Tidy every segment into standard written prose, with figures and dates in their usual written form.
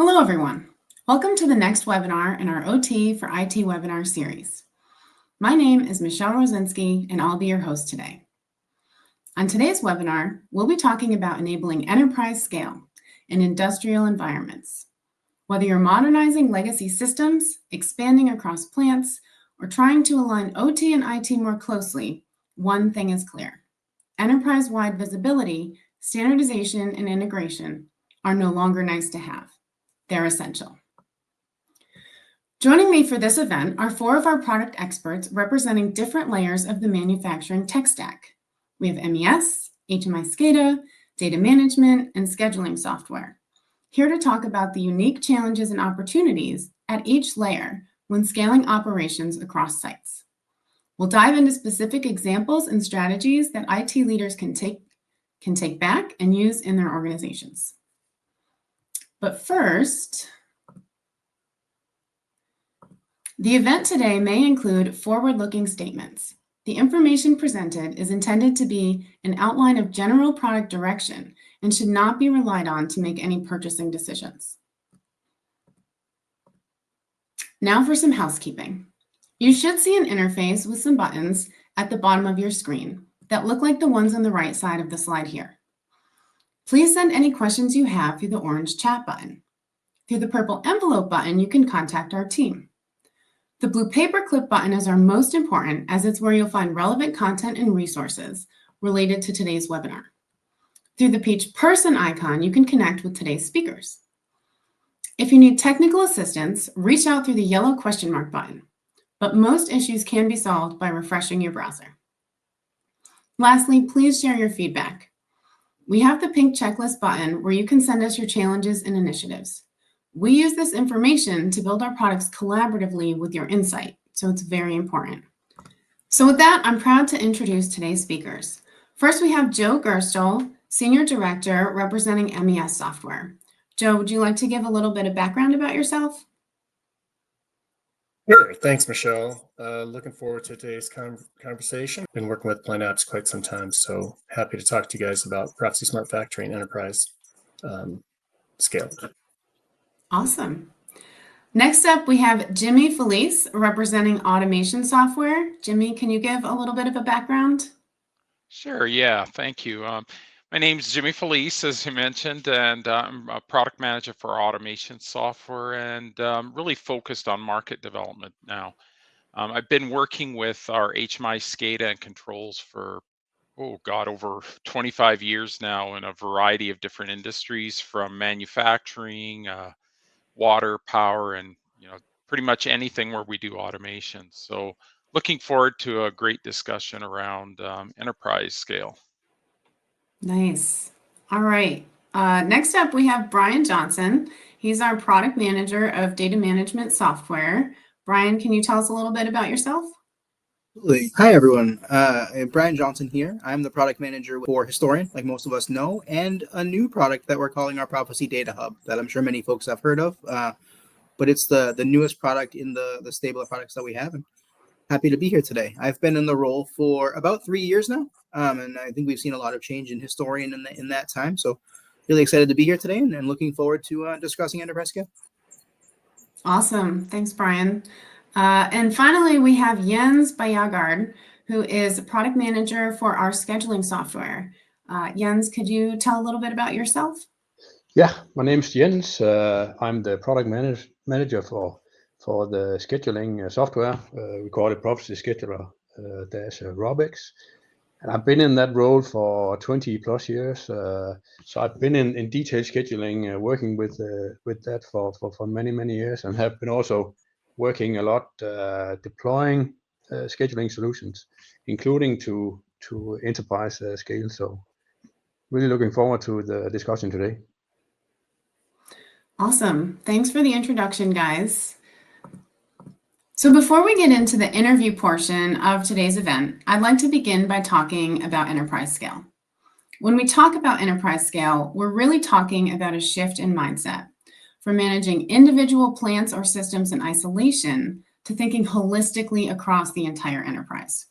Hello, everyone. Welcome to the next webinar in our OT for IT webinar series. My name is Michelle Rosinski, and I'll be your host today. On today's webinar, we'll be talking about enabling enterprise scale in industrial environments. Whether you're modernizing legacy systems, expanding across plants, or trying to align OT and IT more closely, one thing is clear. Enterprise-wide visibility, standardization, and integration are no longer nice to have. They're essential. Joining me for this event are four of our product experts representing different layers of the manufacturing tech stack. We have MES, HMI SCADA, data management, and scheduling software. Here to talk about the unique challenges and opportunities at each layer when scaling operations across sites. We'll dive into specific examples and strategies that IT leaders can take back and use in their organizations. But first, the event today may include forward-looking statements. The information presented is intended to be an outline of general product direction and should not be relied on to make any purchasing decisions. Now for some housekeeping. You should see an interface with some buttons at the bottom of your screen that look like the ones on the right side of the slide here. Please send any questions you have through the orange chat button. Through the purple envelope button, you can contact our team. The blue paperclip button is our most important, as it's where you'll find relevant content and resources related to today's webinar. Through the peach person icon, you can connect with today's speakers. If you need technical assistance, reach out through the yellow question mark button, but most issues can be solved by refreshing your browser. Lastly, please share your feedback. We have the pink checklist button where you can send us your challenges and initiatives. We use this information to build our products collaboratively with your insight, so it's very important. So with that, I'm proud to introduce today's speakers. First, we have Joe Gerstl, Senior Director representing MES Software. Joe, would you like to give a little bit of background about yourself? Sure. Thanks, Michelle. Looking forward to today's conversation. Been working with Plant Apps quite some time, so happy to talk to you guys about Proficy Smart Factory and enterprise scale. Awesome. Next up, we have Jimmy Felice representing automation software. Jimmy, can you give a little bit of a background? Sure. Yeah. Thank you. My name is Jimmy Felice, as you mentioned, and I'm a product manager for automation software and really focused on market development now. I've been working with our HMI SCADA and controls for, over 25 years now in a variety of different industries, from manufacturing, water, power, and pretty much anything where we do automation. So looking forward to a great discussion around enterprise scale. Nice. All right. Next up, we have Brian Johnson. He's our product manager of data management software. Brian, can you tell us a little bit about yourself? Absolutely. Hi, everyone. I'm Brian Johnson here. I'm the product manager for Historian, like most of us know, and a new product that we're calling our Proficy Data Hub that I'm sure many folks have heard of. But it's the newest product in the stable of products that we have. And happy to be here today. I've been in the role for about 3 years now, and I think we've seen a lot of change in Historian in that time. So really excited to be here today and looking forward to discussing enterprise scale. Awesome. Thanks, Brian. And finally, we have Jens Bajagard, who is product manager for our scheduling software. Jens, could you tell a little bit about yourself? Yeah, my name is Jens. I'm the product manager for the scheduling software. We call it Proficy Scheduler -Robix. And I've been in that role for 20 plus years. So I've been in detailed scheduling, working with that for many years, and have been also working a lot deploying scheduling solutions, including to enterprise scale. So really looking forward to the discussion today. Awesome. Thanks for the introduction, guys. So before we get into the interview portion of today's event, I'd like to begin by talking about enterprise scale. When we talk about enterprise scale, we're really talking about a shift in mindset from managing individual plants or systems in isolation to thinking holistically across the entire enterprise.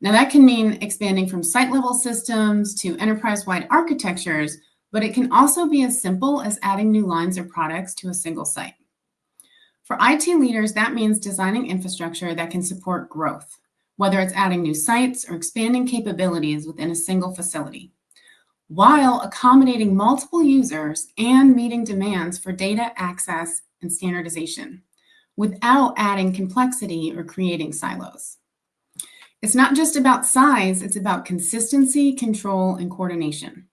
Now that can mean expanding from site level systems to enterprise-wide architectures, but it can also be as simple as adding new lines or products to a single site. For IT leaders, that means designing infrastructure that can support growth, whether it's adding new sites or expanding capabilities within a single facility, while accommodating multiple users and meeting demands for data access and standardization, without adding complexity or creating silos. It's not just about size, it's about consistency, control, and coordination.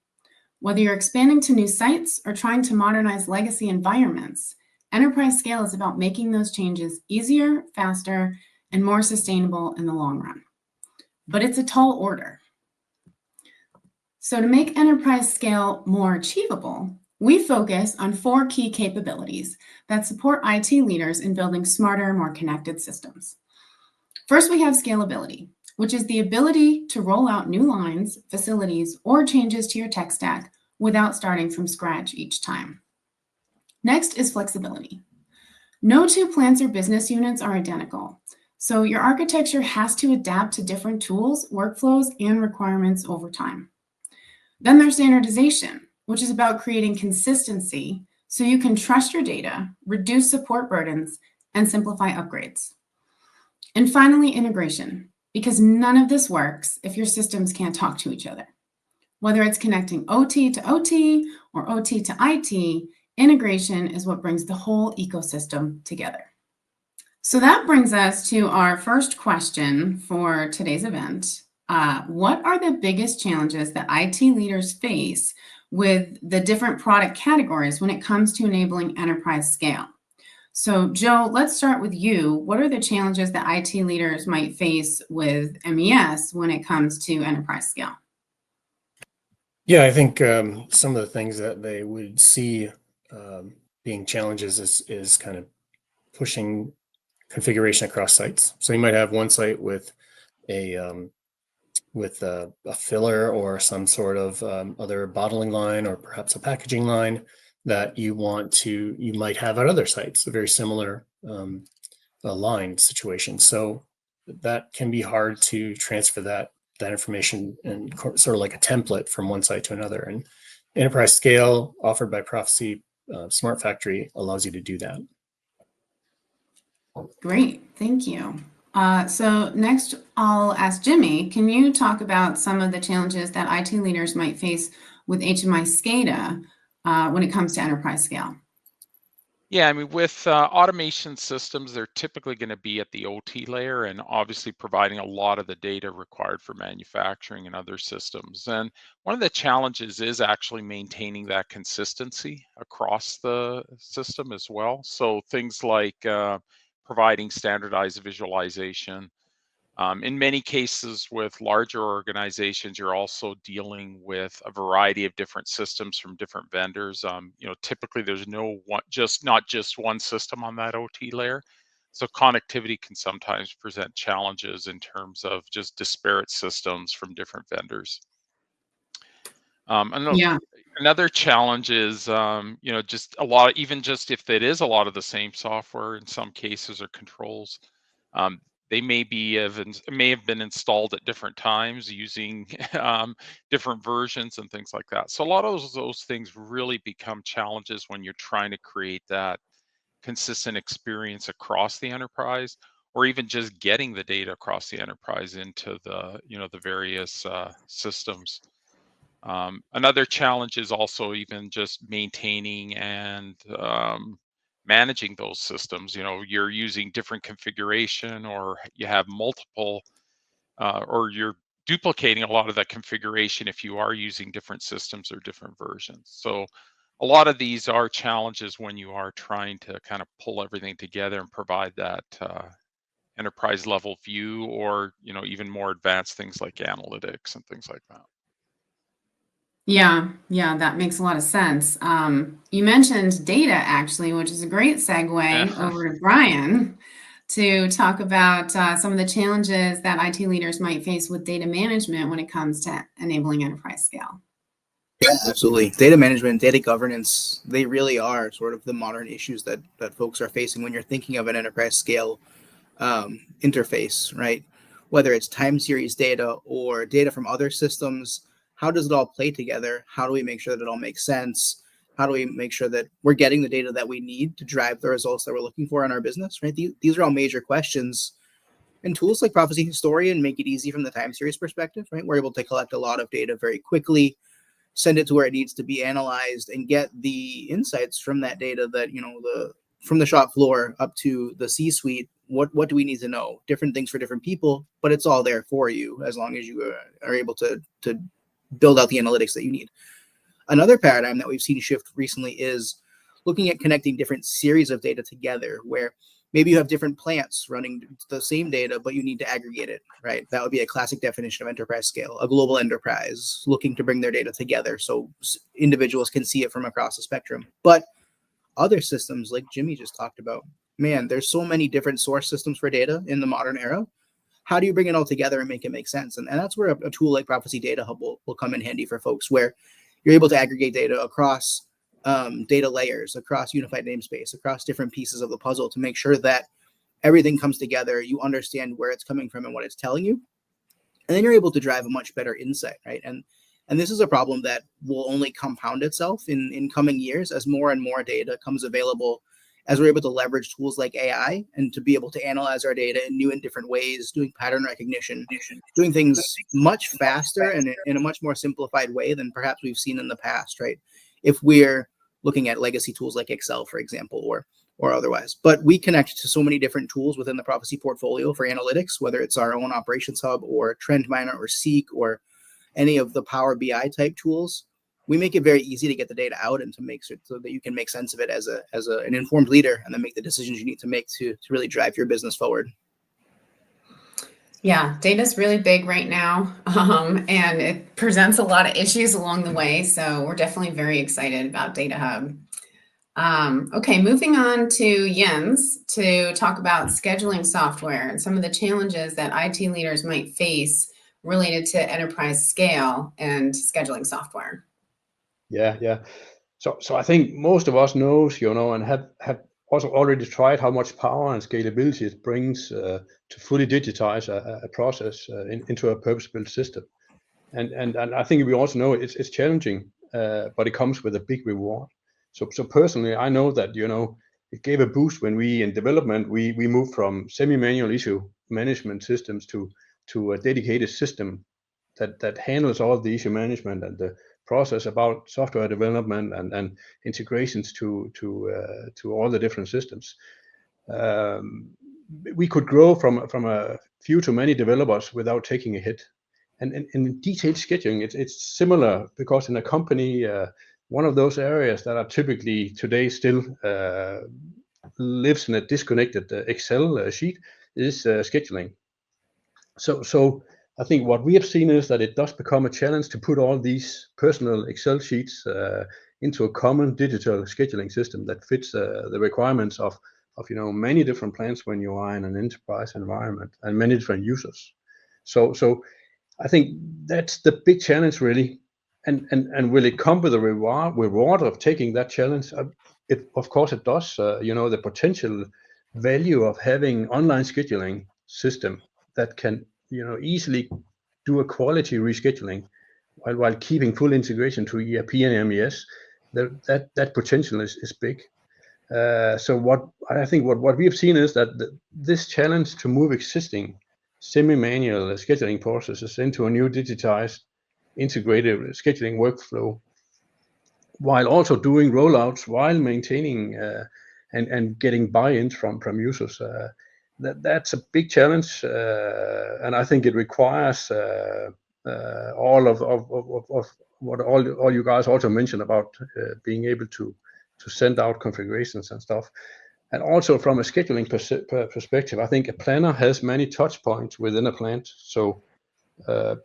Whether you're expanding to new sites or trying to modernize legacy environments, enterprise scale is about making those changes easier, faster, and more sustainable in the long run. But it's a tall order. So to make enterprise scale more achievable, we focus on 4 key capabilities that support IT leaders in building smarter, more connected systems. First, we have scalability, which is the ability to roll out new lines, facilities, or changes to your tech stack without starting from scratch each time. Next is flexibility. No 2 plants or business units are identical, so your architecture has to adapt to different tools, workflows, and requirements over time. Then there's standardization, which is about creating consistency so you can trust your data, reduce support burdens, and simplify upgrades. And finally, integration, because none of this works if your systems can't talk to each other. Whether it's connecting OT to OT or OT to IT, integration is what brings the whole ecosystem together. So that brings us to our first question for today's event. What are the biggest challenges that IT leaders face with the different product categories when it comes to enabling enterprise scale? So Joe, let's start with you. What are the challenges that IT leaders might face with MES when it comes to enterprise scale? Yeah, I think some of the things that they would see being challenges is kind of pushing configuration across sites. So you might have one site with a filler or some sort of other bottling line or perhaps a packaging line that you might have at other sites, a very similar line situation. So that can be hard to transfer that information and sort of like a template from one site to another. And enterprise scale offered by Proficy Smart Factory allows you to do that. Great, thank you. So next, I'll ask Jimmy, can you talk about some of the challenges that IT leaders might face with HMI SCADA when it comes to enterprise scale? Yeah, I mean, with automation systems, they're typically going to be at the OT layer and obviously providing a lot of the data required for manufacturing and other systems. And one of the challenges is actually maintaining that consistency across the system as well. So things like providing standardized visualization. In many cases with larger organizations, you're also dealing with a variety of different systems from different vendors. Typically there's not just one system on that OT layer. So connectivity can sometimes present challenges in terms of just disparate systems from different vendors. Another challenge is, just a lot, even just if it is a lot of the same software in some cases or controls, they may have been installed at different times using different versions and things like that. So a lot of those things really become challenges when you're trying to create that consistent experience across the enterprise, or even just getting the data across the enterprise into the various systems. Another challenge is also even just maintaining and managing those systems. You're using different configuration, or you have multiple, or you're duplicating a lot of that configuration if you are using different systems or different versions. So a lot of these are challenges when you are trying to kind of pull everything together and provide that enterprise level view, or even more advanced things like analytics and things like that. Yeah, that makes a lot of sense. You mentioned data, actually, which is a great segue over to Brian to talk about some of the challenges that IT leaders might face with data management when it comes to enabling enterprise scale. Yeah, absolutely. Data management, data governance, they really are sort of the modern issues that folks are facing when you're thinking of an enterprise scale interface, right? Whether it's time series data or data from other systems, how does it all play together? How do we make sure that it all makes sense? How do we make sure that we're getting the data that we need to drive the results that we're looking for in our business, right? These are all major questions. And tools like Proficy Historian make it easy from the time series perspective, right? We're able to collect a lot of data very quickly, send it to where it needs to be analyzed, and get the insights from that data that, from the shop floor up to the C-suite. What do we need to know? Different things for different people, but it's all there for you as long as you are able to build out the analytics that you need. Another paradigm that we've seen shift recently is looking at connecting different series of data together, where maybe you have different plants running the same data, but you need to aggregate it, right? That would be a classic definition of enterprise scale, a global enterprise looking to bring their data together so individuals can see it from across the spectrum. But other systems, like Jimmy just talked about, man, there's so many different source systems for data in the modern era. How do you bring it all together and make it make sense? And that's where a tool like Proficy Data Hub will come in handy for folks, where you're able to aggregate data across data layers, across unified namespace, across different pieces of the puzzle to make sure that everything comes together, you understand where it's coming from and what it's telling you, and then you're able to drive a much better insight, right? And this is a problem that will only compound itself in coming years as more and more data comes available, as we're able to leverage tools like AI and to be able to analyze our data in new and different ways, doing pattern recognition, doing things much faster and in a much more simplified way than perhaps we've seen in the past, right? If we're looking at legacy tools like Excel, for example, or otherwise. But we connect to so many different tools within the Proficy portfolio for analytics, whether it's our own Operations Hub or Trend Miner or Seek or any of the Power BI type tools. We make it very easy to get the data out and to make sure so that you can make sense of it as an informed leader, and then make the decisions you need to make to really drive your business forward. Yeah, data is really big right now, and it presents a lot of issues along the way. So we're definitely very excited about Data Hub. Okay, moving on to Jens to talk about scheduling software and some of the challenges that IT leaders might face related to enterprise scale and scheduling software. Yeah. So I think most of us knows, and have also already tried how much power and scalability it brings to fully digitize a process into a purpose-built system. And I think we also know it's challenging, but it comes with a big reward. So personally, I know that, it gave a boost when we in development, we moved from semi-manual issue management systems to a dedicated system that handles all the issue management and the process about software development and integrations to all the different systems. We could grow from a few to many developers without taking a hit. And in detailed scheduling, it's similar, because in a company, one of those areas that are typically today still lives in a disconnected Excel sheet is scheduling. So I think what we have seen is that it does become a challenge to put all these personal Excel sheets into a common digital scheduling system that fits the requirements of many different plants when you are in an enterprise environment and many different users. So I think that's the big challenge, really. And will it come with a reward of taking that challenge? Of course it does. The potential value of having online scheduling system that can easily do a quality rescheduling while keeping full integration to ERP and MES. That potential is big. So what we have seen is that this challenge to move existing semi-manual scheduling processes into a new digitized integrated scheduling workflow, while also doing rollouts, while maintaining and getting buy-ins from users. That's a big challenge, and I think it requires all of what all you guys also mentioned about being able to send out configurations and stuff. And also from a scheduling perspective, I think a planner has many touch points within a plant. So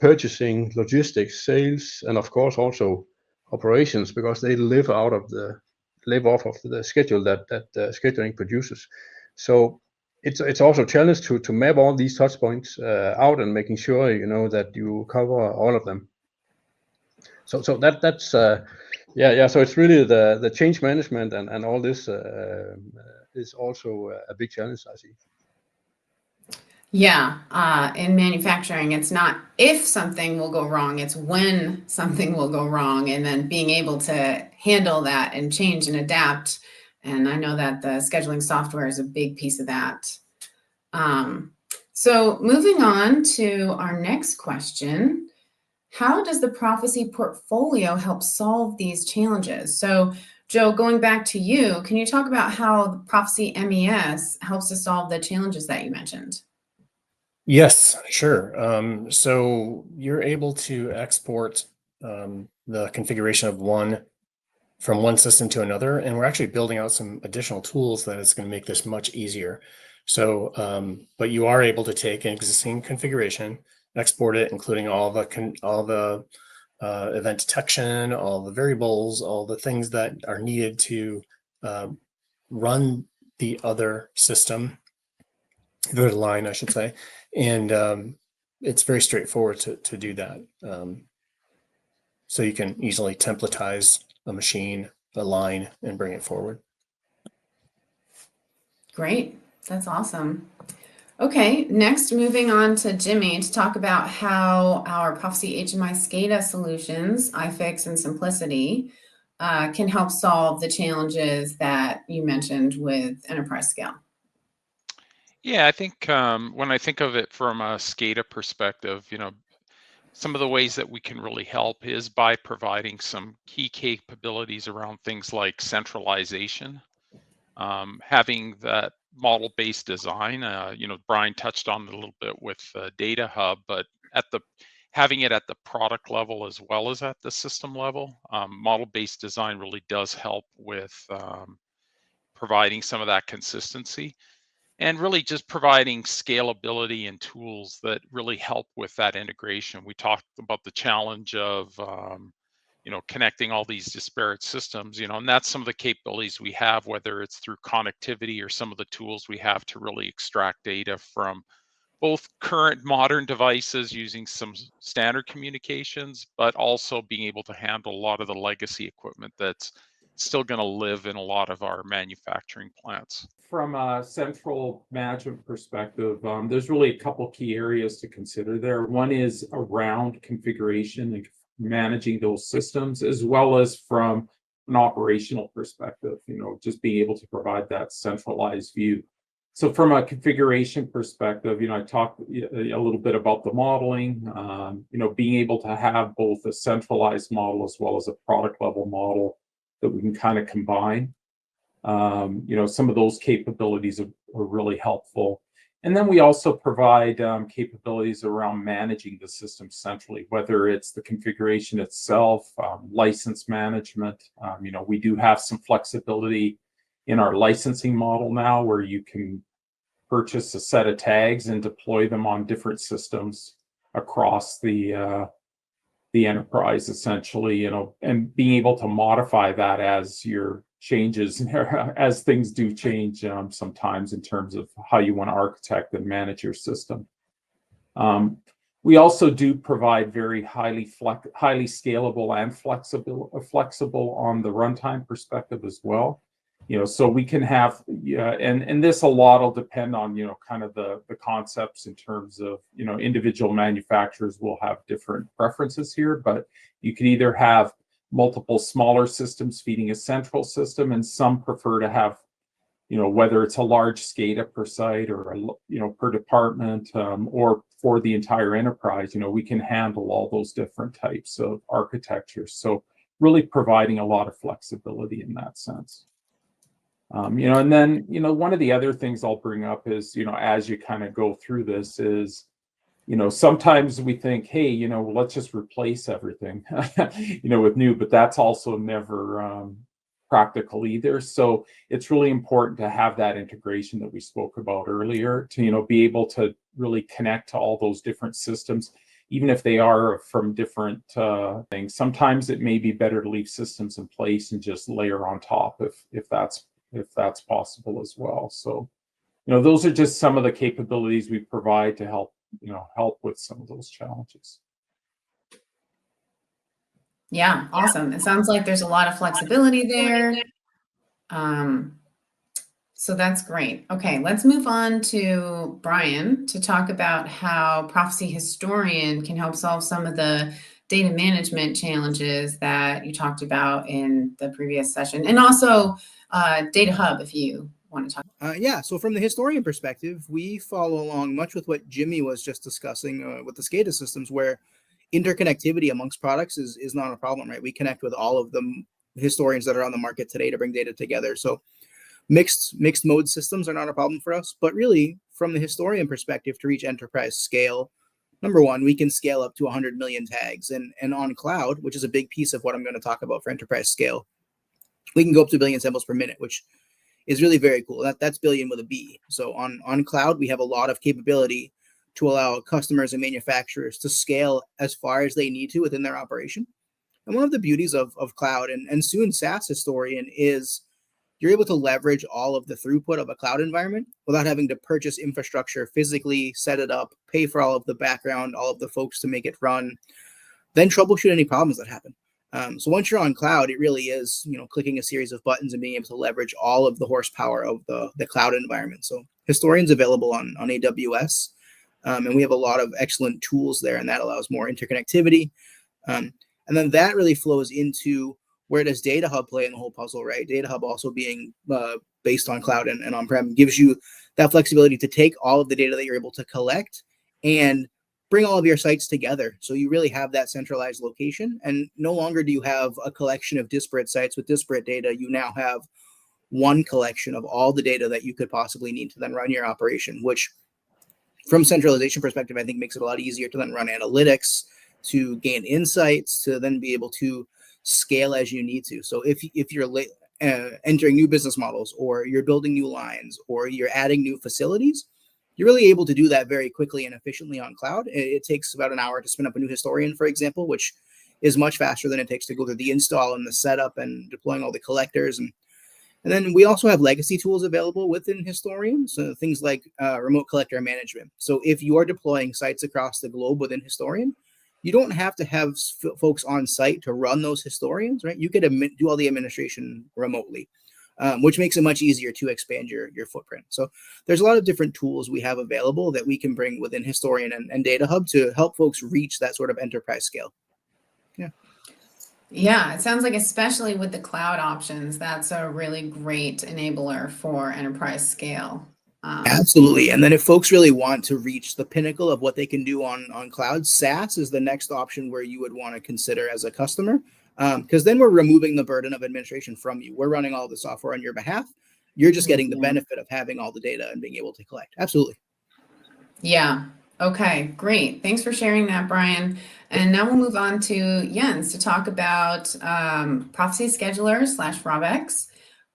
purchasing, logistics, sales, and of course also operations, because they live off of the schedule that scheduling produces. So it's also a challenge to map all these touch points out and making sure that you cover all of them. So that's So it's really the change management and all this is also a big challenge, I see. Yeah, in manufacturing, it's not if something will go wrong, it's when something will go wrong, and then being able to handle that and change and adapt. And I know that the scheduling software is a big piece of that. So moving on to our next question, how does the Proficy portfolio help solve these challenges? So Joe, going back to you, can you talk about how the Proficy MES helps to solve the challenges that you mentioned? Yes, sure. So you're able to export the configuration of from one system to another, and we're actually building out some additional tools that is going to make this much easier. So, but you are able to take an existing configuration, export it, including all the event detection, all the variables, all the things that are needed to run the other system, the line, I should say, and it's very straightforward to do that. So you can easily templatize a machine, a line, and bring it forward. Great, that's awesome. Okay, next moving on to Jimmy to talk about how our Proficy HMI SCADA solutions, iFix and Simplicity, can help solve the challenges that you mentioned with enterprise scale. Yeah, I think when I think of it from a SCADA perspective, some of the ways that we can really help is by providing some key capabilities around things like centralization, having that model-based design. Brian touched on it a little bit with Data Hub, but having it at the product level as well as at the system level, model-based design really does help with providing some of that consistency. And really just providing scalability and tools that really help with that integration. We talked about the challenge of, connecting all these disparate systems, and that's some of the capabilities we have, whether it's through connectivity or some of the tools we have to really extract data from both current modern devices using some standard communications, but also being able to handle a lot of the legacy equipment that's still going to live in a lot of our manufacturing plants. From a central management perspective, there's really a couple key areas to consider there. One is around configuration and managing those systems, as well as from an operational perspective, just being able to provide that centralized view. So from a configuration perspective, I talked a little bit about the modeling, being able to have both a centralized model as well as a product level model that we can kind of combine. Some of those capabilities are really helpful. And then we also provide capabilities around managing the system centrally, whether it's the configuration itself, license management. We do have some flexibility in our licensing model now where you can purchase a set of tags and deploy them on different systems across the enterprise, essentially, and being able to modify that as your changes, as things do change sometimes in terms of how you want to architect and manage your system. We also do provide very highly scalable and flexible on the runtime perspective as well. So we can have, and this a lot will depend on, kind of the concepts in terms of, individual manufacturers will have different preferences here, but you can either have multiple smaller systems feeding a central system, and some prefer to have, whether it's a large SCADA per site or, per department, or for the entire enterprise, we can handle all those different types of architectures. So really providing a lot of flexibility in that sense. And then, one of the other things I'll bring up is, as you kind of go through this is, sometimes we think, hey, let's just replace everything, with new, but that's also never practical either. So it's really important to have that integration that we spoke about earlier to, be able to really connect to all those different systems, even if they are from different things. Sometimes it may be better to leave systems in place and just layer on top if that's possible as well. So, those are just some of the capabilities we provide to help with some of those challenges. Yeah, awesome. It sounds like there's a lot of flexibility there. So that's great. Okay, let's move on to Brian to talk about how Proficy Historian can help solve some of the data management challenges that you talked about in the previous session, and also Data Hub, if you want to talk. Yeah, so from the historian perspective, we follow along much with what Jimmy was just discussing with the SCADA systems, where interconnectivity amongst products is not a problem, right? We connect with all of the historians that are on the market today to bring data together. So mixed mode systems are not a problem for us, but really from the historian perspective, to reach enterprise scale, number one, we can scale up to 100 million tags, and on cloud, which is a big piece of what I'm going to talk about for enterprise scale, we can go up to 1 billion samples per minute, which is really very cool. That's billion with a B. So on cloud, we have a lot of capability to allow customers and manufacturers to scale as far as they need to within their operation. And one of the beauties of cloud and soon SaaS historian is you're able to leverage all of the throughput of a cloud environment without having to purchase infrastructure, physically set it up, pay for all of the background, all of the folks to make it run, then troubleshoot any problems that happen. So once you're on cloud, it really is, clicking a series of buttons and being able to leverage all of the horsepower of the cloud environment. So Historian's available on AWS, and we have a lot of excellent tools there, and that allows more interconnectivity. And then that really flows into where does Data Hub play in the whole puzzle, right? Data Hub also being based on cloud and on-prem gives you that flexibility to take all of the data that you're able to collect and bring all of your sites together. So you really have that centralized location, and no longer do you have a collection of disparate sites with disparate data. You now have one collection of all the data that you could possibly need to then run your operation, which from centralization perspective, I think makes it a lot easier to then run analytics, to gain insights, to then be able to scale as you need to. So if you're entering new business models, or you're building new lines, or you're adding new facilities, you're really able to do that very quickly and efficiently on cloud. It takes about an hour to spin up a new historian, for example, which is much faster than it takes to go through the install and the setup and deploying all the collectors. And then we also have legacy tools available within Historian, so things like remote collector management. So if you are deploying sites across the globe within Historian, you don't have to have folks on site to run those historians, right? You could do all the administration remotely, which makes it much easier to expand your footprint. So there's a lot of different tools we have available that we can bring within Historian and Data Hub to help folks reach that sort of enterprise scale. Yeah, it sounds like especially with the cloud options, that's a really great enabler for enterprise scale. Absolutely. And then if folks really want to reach the pinnacle of what they can do on cloud, SaaS is the next option where you would want to consider as a customer, because then we're removing the burden of administration from you. We're running all the software on your behalf. You're just getting the benefit of having all the data and being able to collect. Absolutely. Yeah. Okay, great. Thanks for sharing that, Brian. And now we'll move on to Jens to talk about Proficy Scheduler / Robex,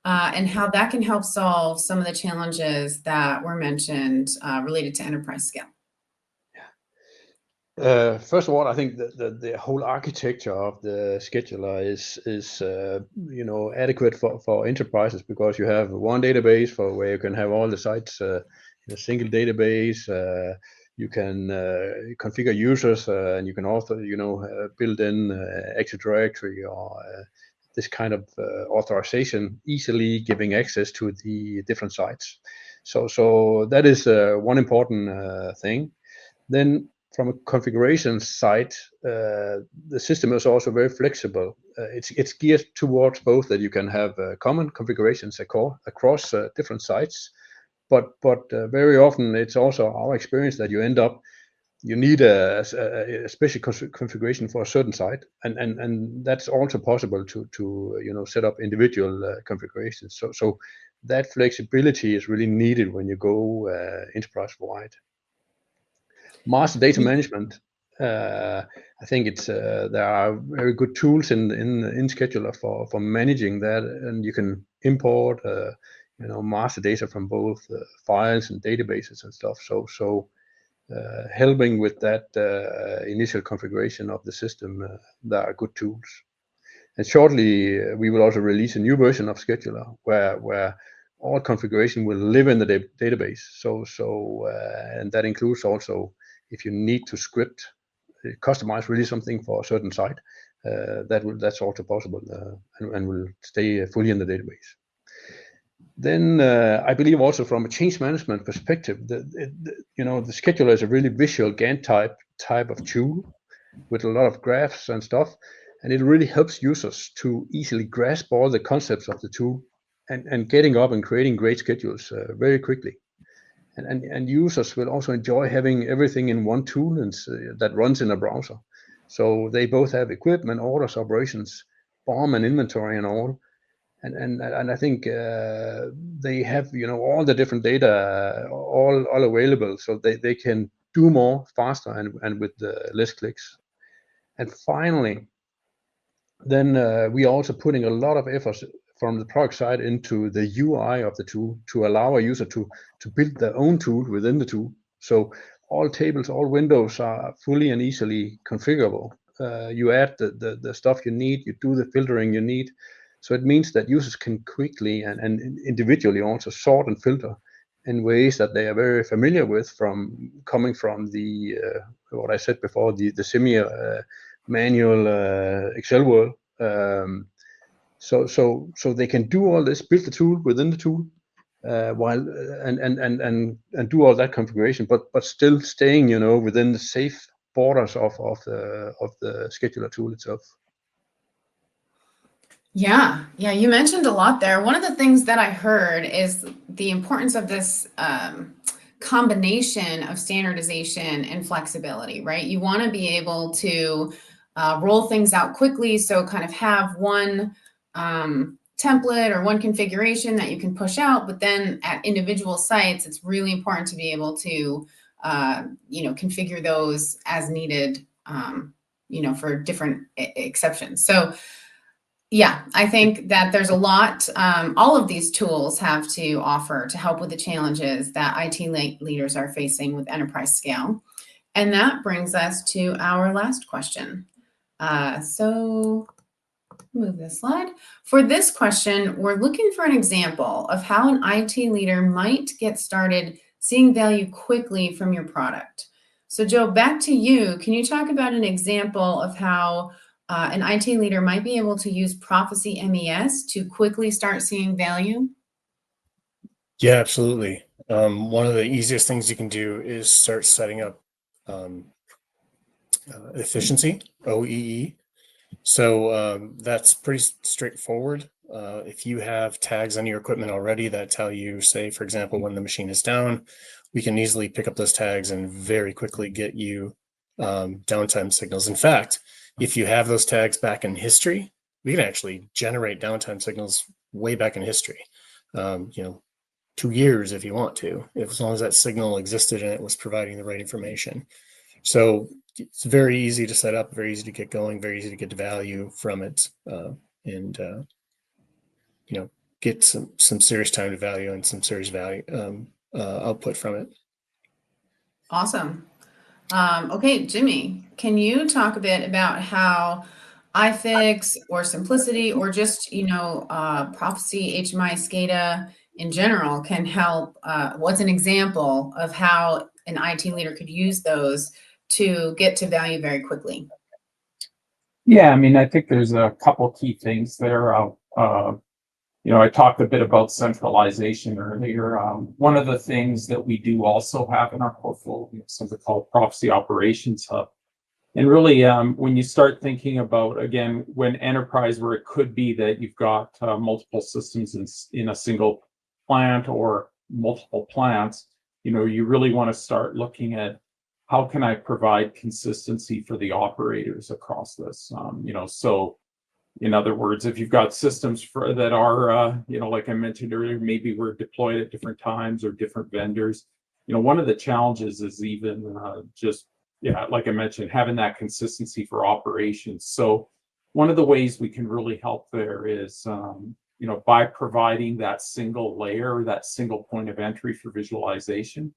and how that can help solve some of the challenges that were mentioned related to enterprise scale. First of all, I think the whole architecture of the scheduler is adequate for enterprises, because you have one database for where you can have all the sites in a single database. You can configure users, and you can also build in Active Directory or this kind of authorization, easily giving access to the different sites. So that is one important thing. Then from a configuration side, the system is also very flexible. It's geared towards both that you can have common configurations across different sites, but very often it's also our experience that you need a special configuration for a certain site, and that's also possible to set up individual configurations. So that flexibility is really needed when you go enterprise wide. Master data management. I think there are very good tools in Scheduler for managing that, and you can import master data from both files and databases and stuff. So helping with that initial configuration of the system, there are good tools. And shortly, we will also release a new version of Scheduler where all configuration will live in the database. And that includes also if you need to script, customize really something for a certain site, that's also possible and will stay fully in the database. Then I believe also from a change management perspective, the scheduler is a really visual Gantt type of tool with a lot of graphs and stuff, and it really helps users to easily grasp all the concepts of the tool and getting up and creating great schedules very quickly. And users will also enjoy having everything in one tool and that runs in a browser. So they both have equipment, orders, operations, BOM, and inventory and all. And I think they have all the different data all available, so they can do more faster and with less clicks. And finally, then we are also putting a lot of effort from the product side into the UI of the tool to allow a user to build their own tool within the tool. So all tables, all windows are fully and easily configurable. You add the stuff you need, you do the filtering you need. So it means that users can quickly and individually also sort and filter in ways that they are very familiar with coming from the what I said before, the semi manual Excel world. So they can do all this, build the tool within the tool, while and do all that configuration, but still staying within the safe borders of the scheduler tool itself. Yeah, you mentioned a lot there. One of the things that I heard is the importance of this combination of standardization and flexibility, right? You want to be able to roll things out quickly, so kind of have one template or one configuration that you can push out, but then at individual sites, it's really important to be able to configure those as needed, for different exceptions. So yeah, I think that there's a lot all of these tools have to offer to help with the challenges that IT leaders are facing with enterprise scale. And that brings us to our last question. So move this slide. For this question, we're looking for an example of how an IT leader might get started seeing value quickly from your product. So Joe, back to you. Can you talk about an example of how an IT leader might be able to use Proficy MES to quickly start seeing value? Yeah, absolutely. One of the easiest things you can do is start setting up efficiency, OEE. So that's pretty straightforward. If you have tags on your equipment already that tell you, say, for example, when the machine is down, we can easily pick up those tags and very quickly get you downtime signals. In fact, if you have those tags back in history, we can actually generate downtime signals way back in history. 2 years if you want to, as long as that signal existed and it was providing the right information. So it's very easy to set up, very easy to get going, very easy to get value from it, and get some serious time to value and some serious value output from it. Awesome. Okay, Jimmy, can you talk a bit about how iFix or Simplicity or just Proficy, HMI, SCADA in general can help? What's an example of how an IT leader could use those to get to value very quickly? Yeah, I mean, I think there's a couple key things there. I talked a bit about centralization earlier. One of the things that we do also have in our portfolio is something called Proficy Operations Hub. And really, when you start thinking about, again, when enterprise, where it could be that you've got multiple systems in a single plant or multiple plants, you really want to start looking at how can I provide consistency for the operators across this. So in other words, if you've got systems that are, like I mentioned earlier, maybe we're deployed at different times or different vendors. One of the challenges is even like I mentioned, having that consistency for operations. So one of the ways we can really help there is, by providing that single layer, that single point of entry for visualization.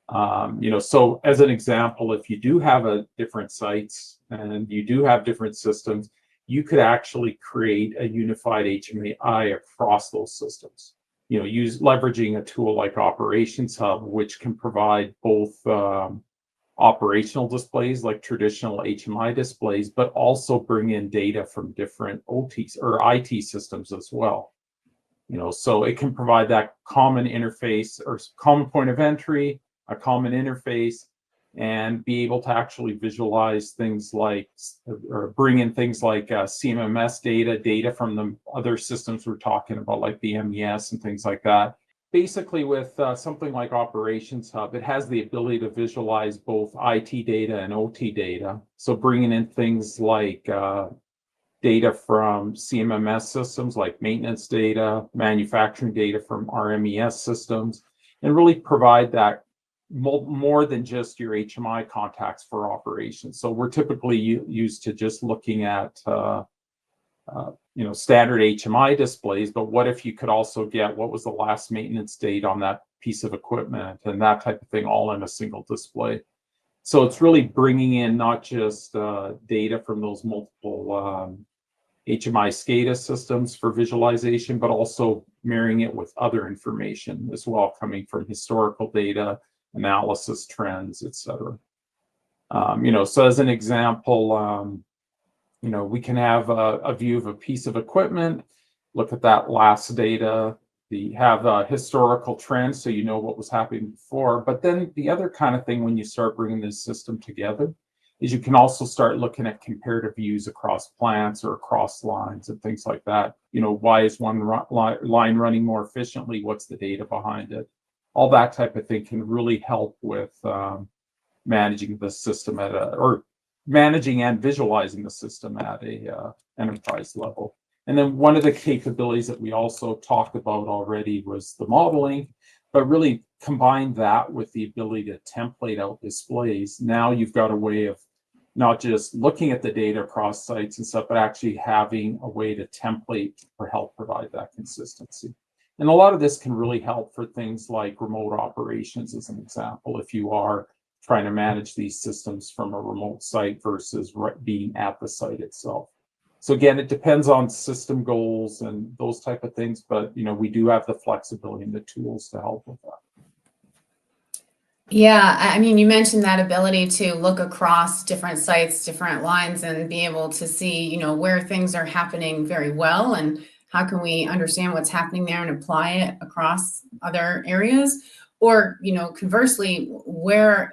So as an example, if you do have different sites and you do have different systems, you could actually create a unified HMI across those systems. Leveraging a tool like Operations Hub, which can provide both operational displays like traditional HMI displays, but also bring in data from different OTs or IT systems as well. So it can provide that common interface or common point of entry, a common interface, and be able to actually visualize things like, or bring in things like CMMS data from the other systems we're talking about, like the MES and things like that. Basically, with something like Operations Hub, it has the ability to visualize both IT data and OT data. So bringing in things like data from CMMS systems, like maintenance data, manufacturing data from our MES systems, and really provide that more than just your HMI contacts for operations. So we're typically used to just looking at standard HMI displays, but what if you could also get what was the last maintenance date on that piece of equipment and that type of thing all in a single display. So it's really bringing in not just data from those multiple HMI SCADA systems for visualization, but also marrying it with other information as well, coming from historical data, analysis, trends, etc. So as an example, we can have a view of a piece of equipment, look at that last data, have historical trends so you know what was happening before. But then the other kind of thing when you start bringing this system together is you can also start looking at comparative views across plants or across lines and things like that. Why is one line running more efficiently? What's the data behind it? All that type of thing can really help with managing the system or managing and visualizing the system at a enterprise level. And then one of the capabilities that we also talked about already was the modeling, but really combine that with the ability to template out displays. Now you've got a way of not just looking at the data across sites and stuff, but actually having a way to template or help provide that consistency. And a lot of this can really help for things like remote operations, as an example, if you are trying to manage these systems from a remote site versus being at the site itself. So again, it depends on system goals and those type of things, but we do have the flexibility and the tools to help with that. Yeah, I mean, you mentioned that ability to look across different sites, different lines, and be able to see, where things are happening very well and how can we understand what's happening there and apply it across other areas. Or, conversely, where,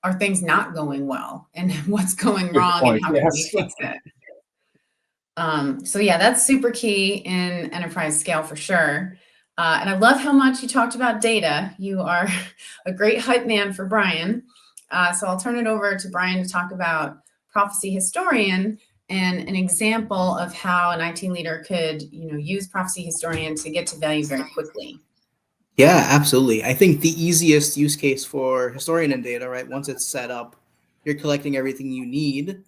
are things not going well and what's going wrong and how can we fix it? So yeah, that's super key in enterprise scale for sure. And I love how much you talked about data. You are a great hype man for Brian. So I'll turn it over to Brian to talk about Proficy Historian and an example of how an IT leader could, use Proficy Historian to get to value very quickly. Yeah, absolutely. I think the easiest use case for Historian and data, right? Once it's set up, you're collecting everything you need.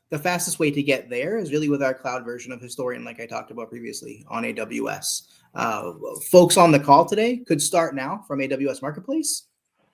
The fastest way to get there is really with our cloud version of Historian, like I talked about previously on AWS. Folks on the call today could start now from AWS Marketplace,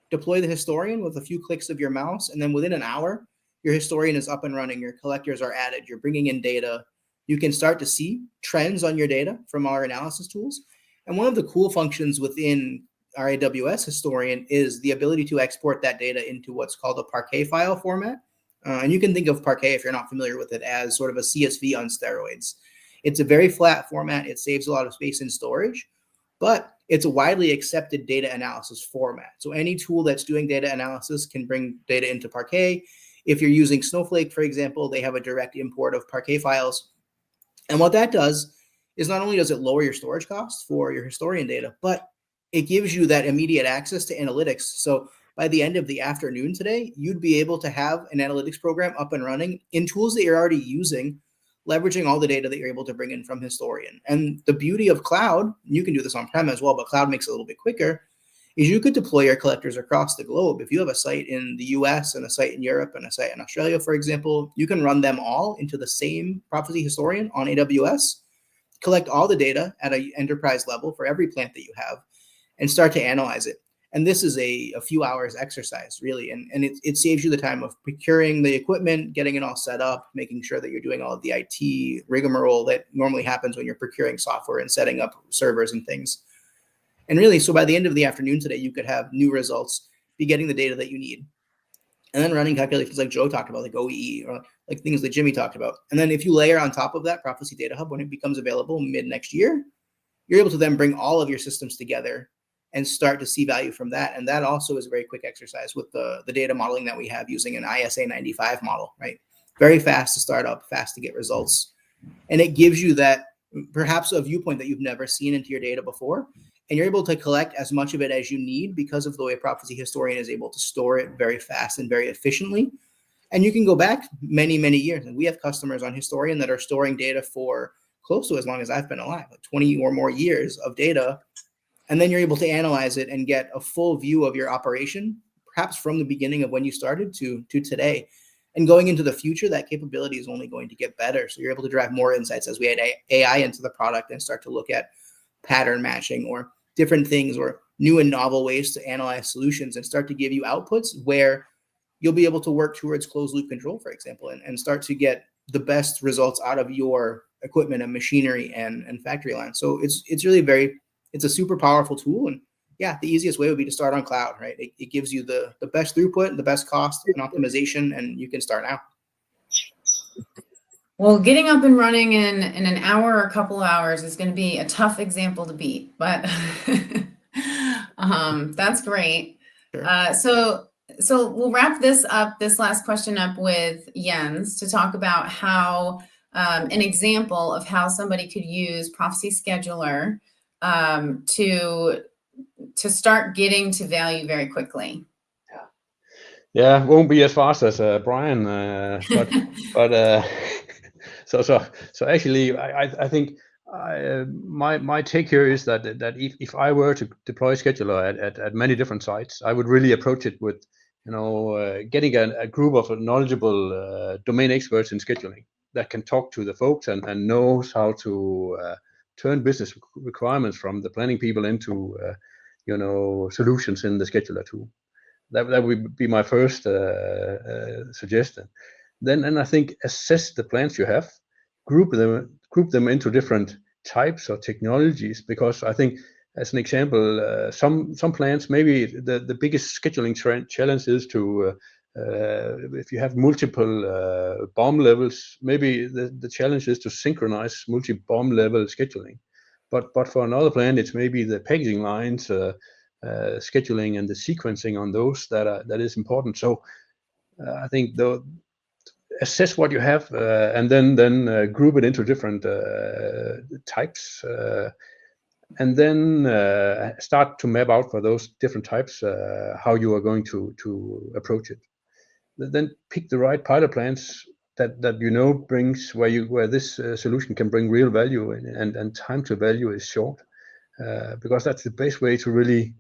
deploy the Historian with a few clicks of your mouse, and then within an hour, your Historian is up and running. Your collectors are added. You're bringing in data. You can start to see trends on your data from our analysis tools. And one of the cool functions within our AWS Historian is the ability to export that data into what's called a Parquet file format. And you can think of Parquet, if you're not familiar with it, as sort of a CSV on steroids. It's a very flat format. It saves a lot of space in storage, but it's a widely accepted data analysis format. So any tool that's doing data analysis can bring data into Parquet. If you're using Snowflake, for example, they have a direct import of Parquet files. And what that does is not only does it lower your storage costs for your Historian data, but it gives you that immediate access to analytics. So by the end of the afternoon today, you'd be able to have an analytics program up and running in tools that you're already using, leveraging all the data that you're able to bring in from Historian. And the beauty of cloud, you can do this on-prem as well, but cloud makes it a little bit quicker, is you could deploy your collectors across the globe. If you have a site in the US and a site in Europe and a site in Australia, for example, you can run them all into the same Proficy Historian on AWS, collect all the data at an enterprise level for every plant that you have, and start to analyze it. And this is a few hours exercise, really. And it saves you the time of procuring the equipment, getting it all set up, making sure that you're doing all of the IT rigmarole that normally happens when you're procuring software and setting up servers and things. And really, so by the end of the afternoon today, you could have new results, be getting the data that you need, and then running calculations like Joe talked about, like OEE, or like things that Jimmy talked about. And then if you layer on top of that Proficy Data Hub, when it becomes available mid next year, you're able to then bring all of your systems together and start to see value from that. And that also is a very quick exercise with the data modeling that we have using an ISA 95 model, right? Very fast to start up, fast to get results. And it gives you that perhaps a viewpoint that you've never seen into your data before. And you're able to collect as much of it as you need because of the way Proficy Historian is able to store it very fast and very efficiently. And you can go back many, many years. And we have customers on Historian that are storing data for close to as long as I've been alive, like 20 or more years of data. And then you're able to analyze it and get a full view of your operation, perhaps from the beginning of when you started to today. And going into the future, that capability is only going to get better. So you're able to drive more insights as we add AI into the product and start to look at pattern matching or different things or new and novel ways to analyze solutions and start to give you outputs where you'll be able to work towards closed loop control, for example, and start to get the best results out of your equipment and machinery and factory line. So it's really it's a super powerful tool. And yeah, the easiest way would be to start on cloud, right? It gives you the best throughput, the best cost and optimization, and you can start now. Well, getting up and running in an hour or a couple hours is going to be a tough example to beat, but that's great. Sure. So we'll wrap this last question up with Jens to talk about how an example of how somebody could use Proficy Scheduler to start getting to value very quickly. Yeah, won't be as fast as Brian, but so actually, I think my take here is that if I were to deploy scheduler at many different sites, I would really approach it with getting a group of knowledgeable domain experts in scheduling that can talk to the folks and knows how to turn business requirements from the planning people into solutions in the scheduler tool. That would be my first suggestion. Then I think assess the plans you have, group them into different types or technologies, because I think, as an example, some plans, maybe the biggest scheduling challenge is to if you have multiple BOM levels, maybe the challenge is to synchronize multi-BOM level scheduling. But for another plan, it's maybe the packaging lines, scheduling and the sequencing on those that is important. So I think assess what you have and then group it into different types, and then start to map out for those different types how you are going to approach it. Then pick the right pilot plans that brings where this solution can bring real value, and time to value is short, because that's the best way to really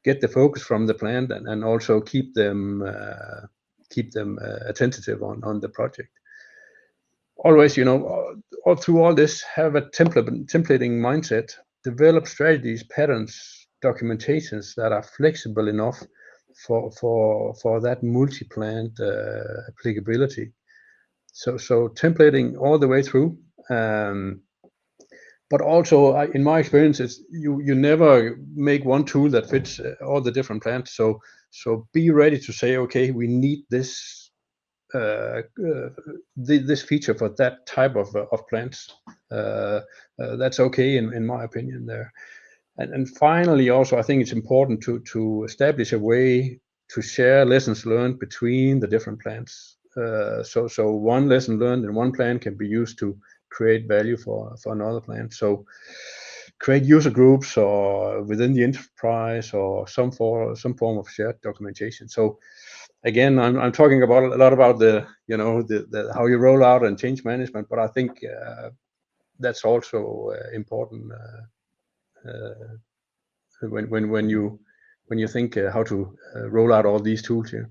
get the focus from the plan and also keep them attentive on the project. Always, all through all this, have a templating mindset, develop strategies, patterns, documentations that are flexible enough for that multi-plant applicability. So templating all the way through. But also, in my experience, you never make one tool that fits all the different plants. So be ready to say, okay, we need this this feature for that type of plants. That's okay in my opinion there. And finally, also, I think it's important to establish a way to share lessons learned between the different plants. So one lesson learned in one plant can be used to create value for another plant. So create user groups or within the enterprise or some form of shared documentation. So again, I'm talking a lot about the how you roll out and change management, but I think that's also important when you think how to roll out all these tools here.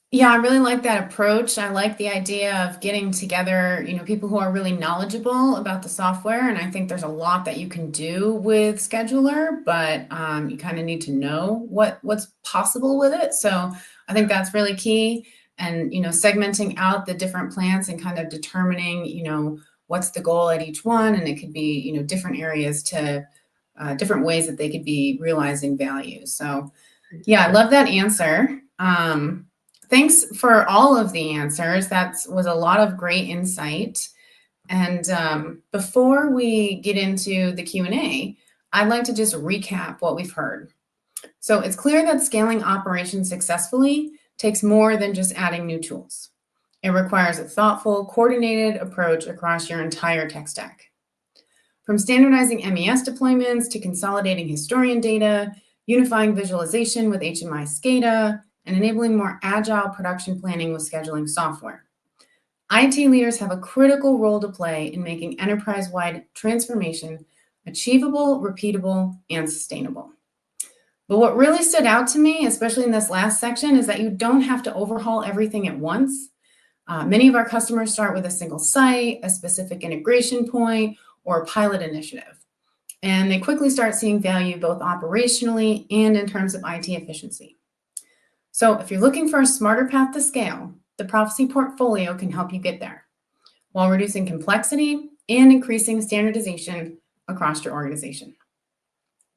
Yeah, I really like that approach. I like the idea of getting together, people who are really knowledgeable about the software. And I think there's a lot that you can do with Scheduler, but you kind of need to know what's possible with it. So I think that's really key. And, segmenting out the different plants and kind of determining, what's the goal at each one. And it could be, different areas to different ways that they could be realizing value. So yeah, I love that answer. Thanks for all of the answers. That was a lot of great insight. And before we get into the Q&A, I'd like to just recap what we've heard. So it's clear that scaling operations successfully takes more than just adding new tools. It requires a thoughtful, coordinated approach across your entire tech stack. From standardizing MES deployments to consolidating historian data, unifying visualization with HMI SCADA, and enabling more agile production planning with scheduling software. IT leaders have a critical role to play in making enterprise-wide transformation achievable, repeatable, and sustainable. But what really stood out to me, especially in this last section, is that you don't have to overhaul everything at once. Many of our customers start with a single site, a specific integration point, or a pilot initiative. And they quickly start seeing value both operationally and in terms of IT efficiency. So if you're looking for a smarter path to scale, the Proficy portfolio can help you get there while reducing complexity and increasing standardization across your organization.